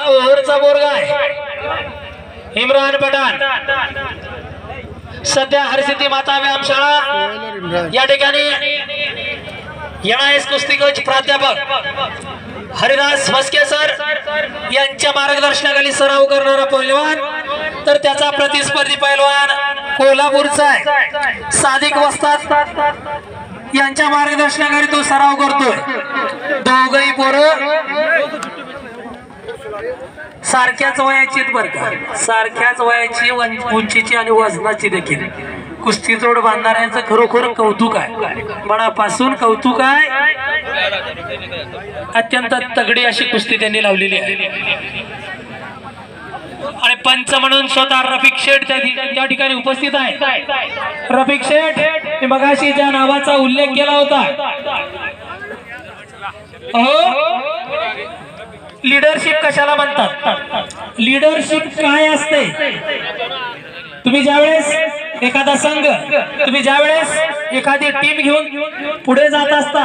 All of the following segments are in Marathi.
ओव्हरचा बोरगा आहे इम्रान पठाण, सध्या हरसिद्धी माता व्यायामशाळा या ठिकाणी एनआयएस कुस्ती कोच प्राध्यापक हरिदास मस्के सर यांच्या मार्गदर्शनाखाली सराव करणारा पैलवान, तर त्याचा प्रतिस्पर्धी पैलवान कोल्हापूरचा आहे सादिक वस्ताद यांच्या मार्गदर्शनाखाली तो सराव करतोय। दोघही पोरं सारख्याच वयाची आहेत बरं का, सारख्याच वयाची, उंचीची आणि वजनाची देखील। कुस्ती जोड बांधणाऱ्यांचं खरोखर कौतुक आहे, मनापासून कौतुक आहे। अत्यंत तगडी अशी कुस्ती त्यांनी लावलेली आहे आणि पंच म्हणून स्वतः रफिक शेठ त्या ठिकाणी उपस्थित आहे। रफिक शेठ मगाशी ज्या नावाचा उल्लेख केला होता, लीडरशिप कशाला म्हणतात, लीडरशिप काय असते? तुम्ही ज्यावेळेस एखादा संघ, तुम्ही ज्यावेळेस एखादी टीम घेऊन पुढे जात असता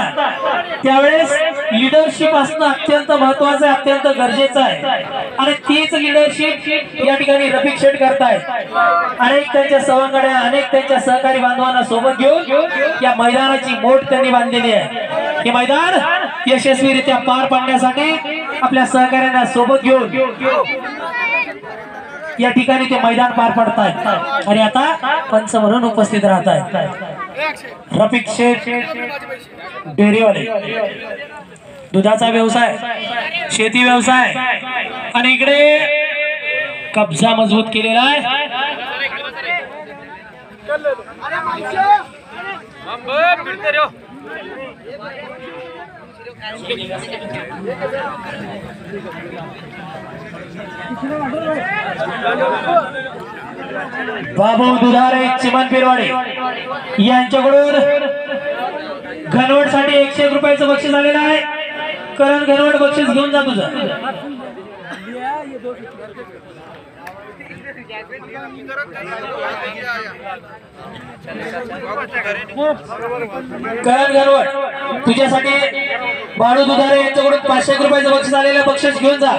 त्यावेळेस लीडरशिप असणं अत्यंत महत्वाचं आहे, अत्यंत गरजेचं आहे। आणि तीच लीडरशिप या ठिकाणी रफिक शेठ करतायत। अनेक त्यांच्या सवंगड्या, अनेक त्यांच्या सहकारी बांधवांना सोबत घेऊन या मैदानाची मोठ त्यांनी बांधलेली आहे। हे मैदान यशस्वीरित्या पार पाडण्यासाठी आपल्या सहकार्यांना सोबत घेऊन या ठिकाणी ते मैदान पार पडतायत आणि आता पंच म्हणून उपस्थित राहत आहेत। रफिक शेठ डेअरीवाले, दुधाचा व्यवसाय, शेती व्यवसाय आणि इकडे कब्जा मजबूत केलेला आहे। बाबू दुधारे चिमन पिरवाडे यांच्याकडून घनवट साठी 101 रुपयाचं बक्षीस आलेलं आहे। करण घनवट बक्षीस घेऊन जा तुझं। करण घनवट तुझ्यासाठी बाळू दुधारे यांच्याकडून 500 रुपयाचं बक्षीस आलेलं, बक्षीस घेऊन जा।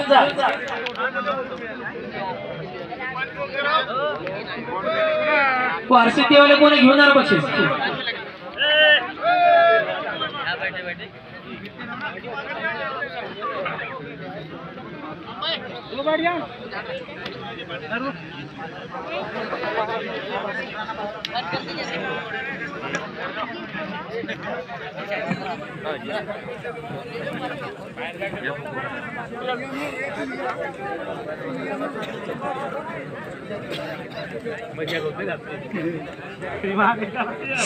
वारसितीवाले कोणी घेऊन जाणार बक्षीस?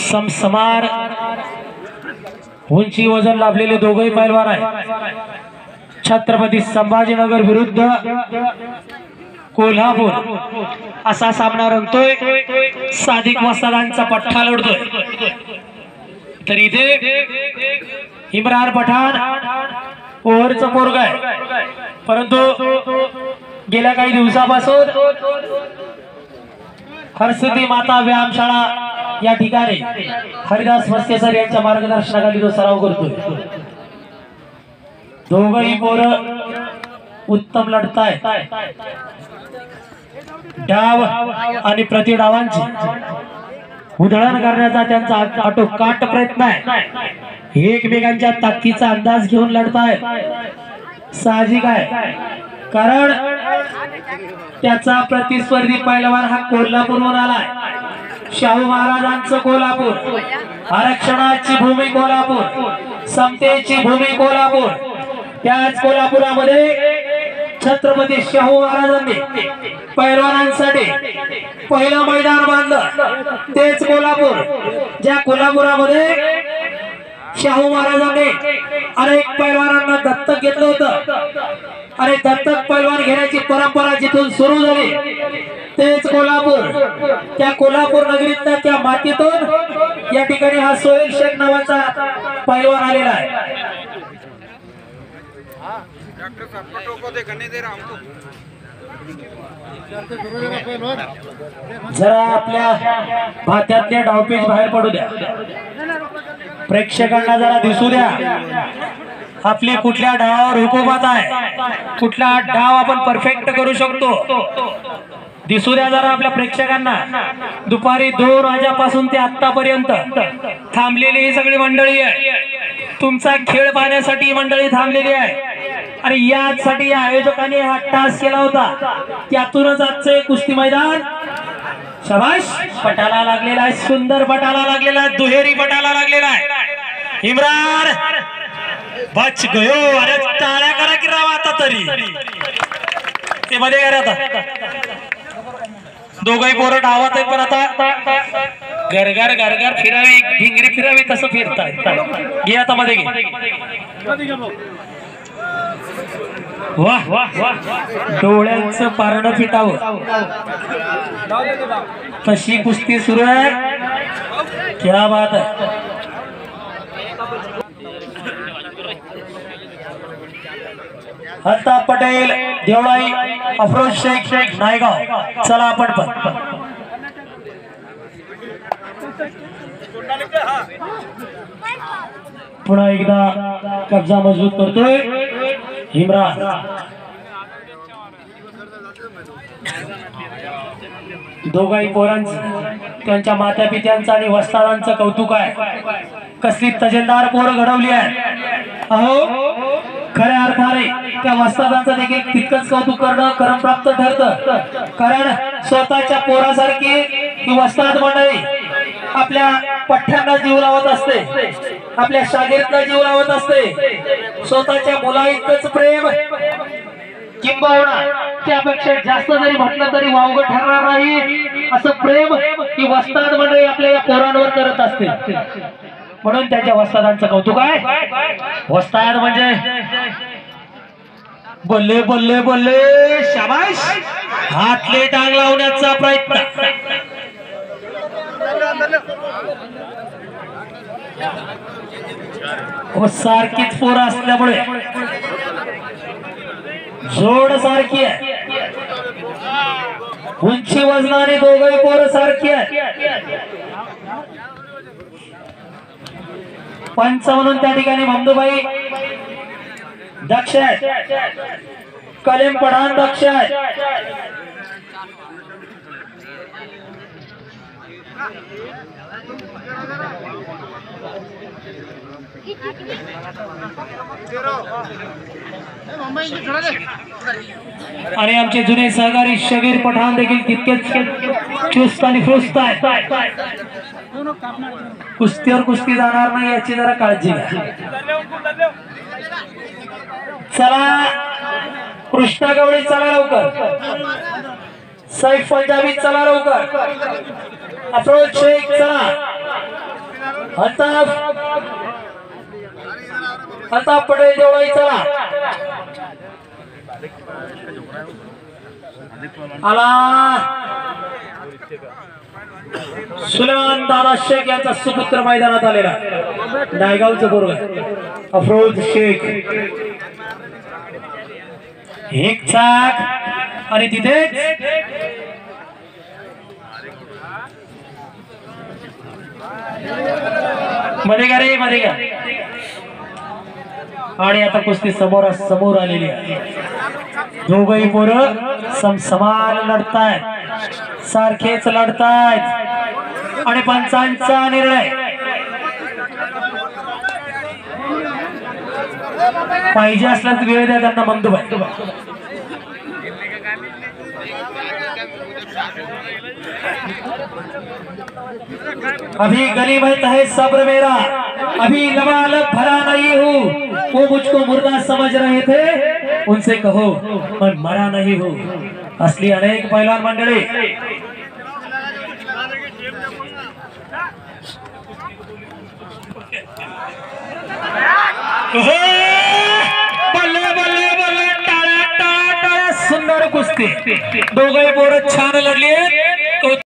समसमार उंची वजन लाभलेले दोघही पैलवान आहेत। छत्रपती संभाजीनगर विरुद्ध कोल्हापूर असा सामना रंगतोय। सादिक वस्तादांचा पठ्ठा लढतोय, तर इथे इम्रान पठाण ओव्हरचा पोरगा आहे, परंतु गेल्या काही दिवसापासून हरसिद्धी माता व्यायामशाळा या ठिकाणी हरिदास मस्के सर यांच्या मार्गदर्शनाखाली तो सराव करतोय। दोघही पोरं उत्तम लढतायत। डाव आणि प्रतिडावांची उधळण करण्याचा त्यांचा आटोकाट प्रयत्न आहे। एकमेकांच्या ताकदीचा अंदाज घेऊन लढतायत, साहजिक आहे, कारण त्याचा प्रतिस्पर्धी पैलवान हा कोल्हापूरहून आलाय। शाहू महाराजांचं कोल्हापूर, आरक्षणाची भूमी कोल्हापूर, समतेची भूमी कोल्हापूर। त्याच कोल्हापुरामध्ये छत्रपती शाहू महाराजांनी पैलवानांसाठी पहिलं मैदान बांधलं, तेच कोल्हापूर, ज्या कोल्हापुरामध्ये शाहू महाराजांनी अनेक पैलवानांना दत्तक घेतलं होतं आणि दत्तक पैलवान घेण्याची परंपरा जिथून सुरू झाली तेच कोल्हापूर। त्या कोल्हापूर नगरीतल्या त्या मातीतून या ठिकाणी हा सोहेल शेख नावाचा पैलवान आलेला आहे। जरा आपल्या भात्यातल्या डावपेच बाहेर पडू द्या, प्रेक्षकांना जरा दिसू द्या आपली कुठल्या डावावर हुकूमत आहे। कुठला डाव आपण परफेक्ट करू शकतो दिसू द्या जरा आपल्या प्रेक्षकांना। दुपारी 2 वाजेपासून ते आतापर्यंत थांबलेली ही सगळी मंडळी आहे, तुमचा खेळ पाहण्यासाठी ही मंडळी थांबलेली आहे आणि यासाठी या आयोजकांनी हा टास्क केला होता। त्यातूनच आजचे कुस्ती मैदान शाबाश पटाला लागलेला आहे, सुंदर पटाला लागलेला आहे, दुहेरी पटाला लागलेला आहे। इम्रान बच गयो, अरे टाळ्या करा की राव आता तरी ते मध्ये करा आता दोघही पोरं डावात आहे, पण आता गरगर गरगर फिरावी भिंगरी फिरावी तसं फिरताय। घे आता मध्ये घे, वाह वाह वाह डोळ्यांचं पारणं फिटावं तशी कुस्ती सुरू आहे, क्या बात आहे। हत्ता पटेल देवळाई, अफरोज शेख नायगाव, चला आपण पण पुन्हा एकदा कब्जा मजबूत करतोय इम्रान। दोघाही पोरांचं त्यांच्या माता पित्यांचं आणि वस्तादांचं कौतुक आहे। कसली तजेलदार पोरं घडवली आहे, अहो खऱ्या अर्थाने त्या वस्तादांचं देखील तितकंच कौतुक करणं करमप्राप्त ठरतं, कारण स्वतःच्या पोरासारखी ही वस्ताद मंडळी आपल्या पठ्यांना जीव लावत असते, आपल्या शागिर्दला जीव लावत असते। स्वतःच्या मुला इतकंच प्रेम किंबहुना त्यापेक्षा जास्त जरी म्हटलं तरी वावगं ठरणार नाही असं प्रेम ही वस्ताद मंडळी आपल्या या पोरांवर करत असते, म्हणून त्यांच्या वस्तादांचं कौतुक आहे। वस्ताद म्हणजे बल्ले बल्ले बल्ले शाबाश, हातले टांग लावण्याचा प्रयत्न, सारखीच पोरं असल्यामुळे जोड सारखी आहे, उंची वजनाने दोघही पोरं सारखी आहे। पंच म्हणून त्या ठिकाणी ममदूबाई दक्ष आहेत, कलीम पठाण दक्ष आहेत। आणि आमचे जुने सहकारी शबीर पठाण देखील तितकेच चुस्त आणि फुस्त आहेत। कुस्तीवर कुस्ती जाणार नाही याची जरा काळजी घ्या। चला कृष्णा गवळी चला लवकर, सैफ पंजाबी चला लवकर, अफरोज शेख चला, अल्ताफ पटेल देवळाई चला, आला सुलेमान दादा शेख यांचा सुपुत्र मैदानात आलेला, नायगावचं पोरग अफरोज शेख, एक चाक आणि तिथेच मध्ये का रे मध्ये का। आणि आता कुस्ती समोर आलेली आहे, दोघही पोरं समान लढतायत, सारखेच लढतायत आणि पंचांचा निर्णय पाहिजे असला तर वेळ द्या त्यांना मंदूबाई। अभी गनीमत है सब्र मेरा, अभी लबालब भरा नहीं हूँ, वो मुझको मुर्दा समझ रहे थे उनसे कहो मैं मरा नहीं हूँ। असली अनेक पैलवान मंडळी बल्ले बल्ले बल्ले टाळ्या टाळ्या, सुंदर कुस्ती, दोघे पोरं छान लढली।